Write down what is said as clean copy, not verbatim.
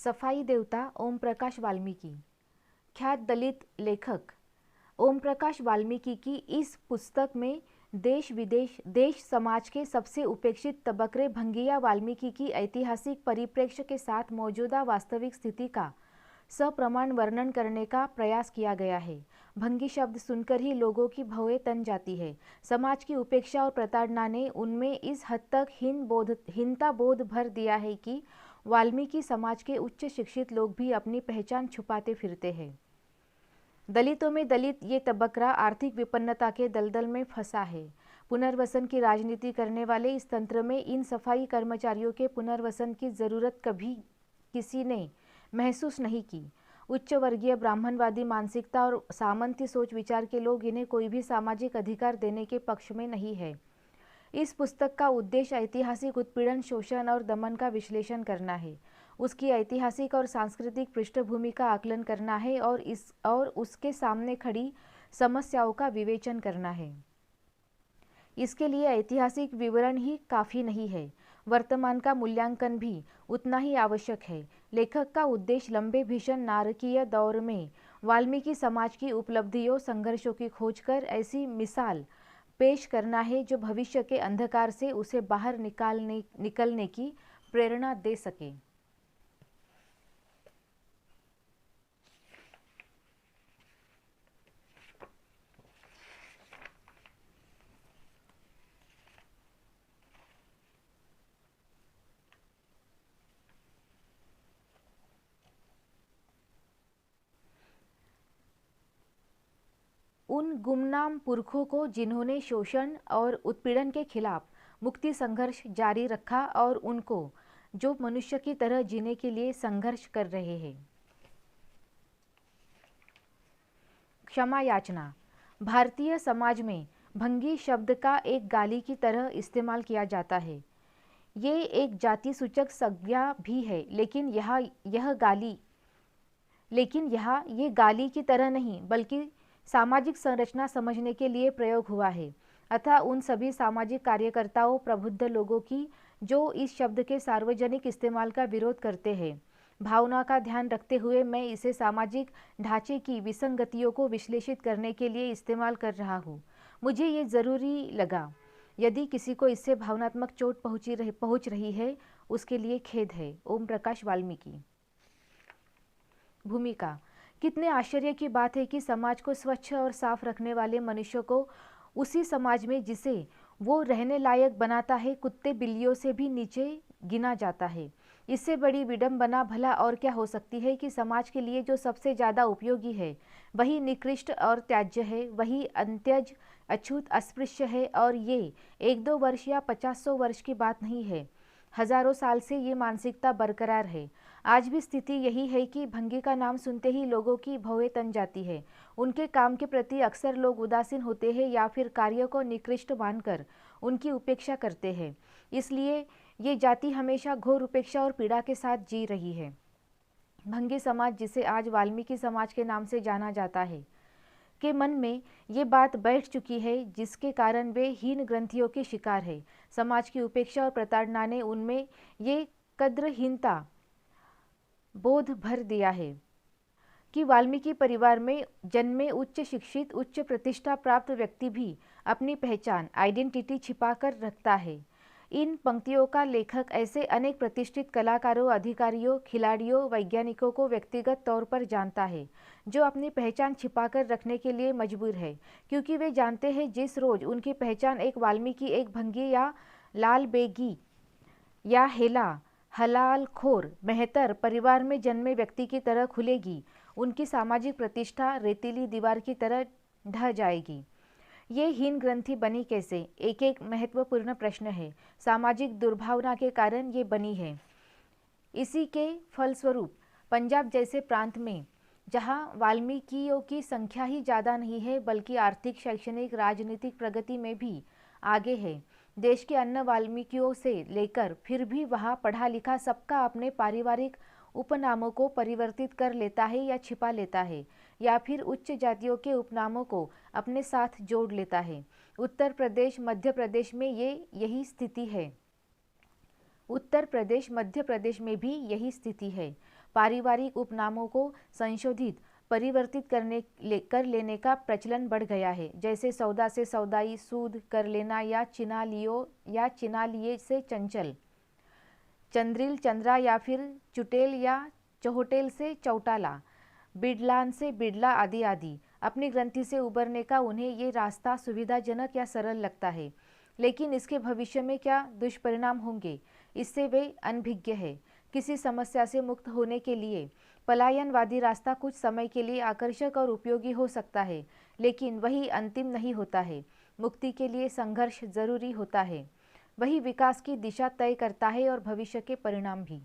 सफाई देवता ओम प्रकाश वाल्मीकि। ख्यात दलित लेखक ओम प्रकाश वाल्मीकि की इस पुस्तक में देश समाज के सबसे उपेक्षित तबके भंगिया वाल्मीकि की ऐतिहासिक परिप्रेक्ष्य के साथ मौजूदा वास्तविक स्थिति का सप्रमाण वर्णन करने का प्रयास किया गया है। भंगी शब्द सुनकर ही लोगों की भौहें तन जाती है। समाज की उपेक्षा और प्रताड़ना ने उनमें इस हद तक हीनता बोध भर दिया है कि वाल्मीकि समाज के उच्च शिक्षित लोग भी अपनी पहचान छुपाते फिरते हैं। दलितों में दलित ये तबका आर्थिक विपन्नता के दलदल में फंसा है। पुनर्वसन की राजनीति करने वाले इस तंत्र में इन सफाई कर्मचारियों के पुनर्वसन की जरूरत कभी किसी ने महसूस नहीं की। उच्च वर्गीय ब्राह्मणवादी मानसिकता और सामंती सोच विचार के लोग इन्हें कोई भी सामाजिक अधिकार देने के पक्ष में नहीं है। इस पुस्तक का उद्देश्य ऐतिहासिक उत्पीड़न, शोषण और दमन का विश्लेषण करना है, उसकी ऐतिहासिक और सांस्कृतिक पृष्ठभूमि का आकलन करना है और उसके सामने खड़ी समस्याओं का विवेचन करना है। इसके लिए ऐतिहासिक विवरण ही काफ़ी नहीं है, वर्तमान का मूल्यांकन भी उतना ही आवश्यक है। लेखक का उद्देश्य लंबे भीषण नारकीय दौर में वाल्मीकि समाज की उपलब्धियों, संघर्षों की खोज कर ऐसी मिसाल पेश करना है जो भविष्य के अंधकार से उसे बाहर निकलने की प्रेरणा दे सके। उन गुमनाम पुरखों को जिन्होंने शोषण और उत्पीड़न के खिलाफ मुक्ति संघर्ष जारी रखा और उनको जो मनुष्य की तरह जीने के लिए संघर्ष कर रहे हैं। क्षमा याचना। भारतीय समाज में भंगी शब्द का एक गाली की तरह इस्तेमाल किया जाता है। ये एक जाति सूचक संज्ञा भी है, लेकिन ये गाली की तरह नहीं बल्कि सामाजिक संरचना समझने के लिए प्रयोग हुआ है। अतः उन सभी सामाजिक कार्यकर्ताओं, प्रबुद्ध लोगों की जो इस शब्द के सार्वजनिक इस्तेमाल का विरोध करते हैं, भावना का ध्यान रखते हुए मैं इसे सामाजिक ढांचे की विसंगतियों को विश्लेषित करने के लिए इस्तेमाल कर रहा हूँ। मुझे ये ज़रूरी लगा। यदि किसी को इससे भावनात्मक चोट पहुँच रही है, उसके लिए खेद है। ओम प्रकाश वाल्मीकि। भूमिका। कितने आश्चर्य की बात है कि समाज को स्वच्छ और साफ रखने वाले मनुष्य को उसी समाज में जिसे वो रहने लायक बनाता है, कुत्ते बिल्लियों से भी नीचे गिना जाता है। इससे बड़ी विडंबना भला और क्या हो सकती है कि समाज के लिए जो सबसे ज़्यादा उपयोगी है वही निकृष्ट और त्याज्य है, वही अंत्यज, अछूत, अस्पृश्य है। और ये 1-2 वर्ष या 50-100 वर्ष की बात नहीं है, हजारों साल से ये मानसिकता बरकरार है। आज भी स्थिति यही है कि भंगी का नाम सुनते ही लोगों की भौहें तन जाती है। उनके काम के प्रति अक्सर लोग उदासीन होते हैं या फिर कार्य को निकृष्ट मानकर उनकी उपेक्षा करते हैं। इसलिए ये जाति हमेशा घोर उपेक्षा और पीड़ा के साथ जी रही है। भंगी समाज, जिसे आज वाल्मीकि समाज के नाम से जाना जाता है, के मन में ये बात बैठ चुकी है, जिसके कारण वे हीन ग्रंथियों के शिकार है। समाज की उपेक्षा और प्रताड़ना ने उनमें ये कद्रहीनता बोध भर दिया है कि वाल्मीकि परिवार में जन्मे उच्च शिक्षित, उच्च प्रतिष्ठा प्राप्त व्यक्ति भी अपनी पहचान, आइडेंटिटी छिपा कर रखता है। इन पंक्तियों का लेखक ऐसे अनेक प्रतिष्ठित कलाकारों, अधिकारियों, खिलाड़ियों, वैज्ञानिकों को व्यक्तिगत तौर पर जानता है, जो अपनी पहचान छिपाकर रखने के लिए मजबूर है, क्योंकि वे जानते हैं जिस रोज उनकी पहचान एक वाल्मीकि, एक भंगी या लाल बेगी या हेला हलालखोर मेहतर परिवार में जन्मे व्यक्ति की तरह खुलेगी, उनकी सामाजिक प्रतिष्ठा रेतीली दीवार की तरह ढह जाएगी। ये हीन ग्रंथि बनी कैसे? एक महत्वपूर्ण प्रश्न है। सामाजिक दुर्भावना के कारण ये बनी है। इसी के फलस्वरूप पंजाब जैसे प्रांत में, जहाँ वाल्मीकियों की संख्या ही ज़्यादा नहीं है बल्कि आर्थिक, शैक्षणिक, राजनीतिक प्रगति में भी आगे है, देश के अन्य वाल्मीकियों से लेकर फिर भी वहाँ पढ़ा लिखा सबका अपने पारिवारिक उपनामों को परिवर्तित कर लेता है या छिपा लेता है, या फिर उच्च जातियों के उपनामों को अपने साथ जोड़ लेता है। उत्तर प्रदेश, मध्य प्रदेश में यही स्थिति है। उत्तर प्रदेश, मध्य प्रदेश में भी यही स्थिति है। पारिवारिक उपनामों को संशोधित परिवर्तित कर लेने का प्रचलन बढ़ गया है, जैसे सौदा से सौदाई, सूद कर लेना या चिना लियो या चिना लिए से चंचल, चंद्रिल चंद्रा या फिर चुटेल या चहोटेल से चौटाला, बिडलान से बिडला आदि आदि। अपनी ग्रंथि से उबरने का उन्हें ये रास्ता सुविधाजनक या सरल लगता है, लेकिन इसके भविष्य में क्या दुष्परिणाम होंगे, इससे वे अनभिज्ञ है। किसी समस्या से मुक्त होने के लिए पलायनवादी रास्ता कुछ समय के लिए आकर्षक और उपयोगी हो सकता है, लेकिन वही अंतिम नहीं होता है। मुक्ति के लिए संघर्ष जरूरी होता है, वही विकास की दिशा तय करता है और भविष्य के परिणाम भी।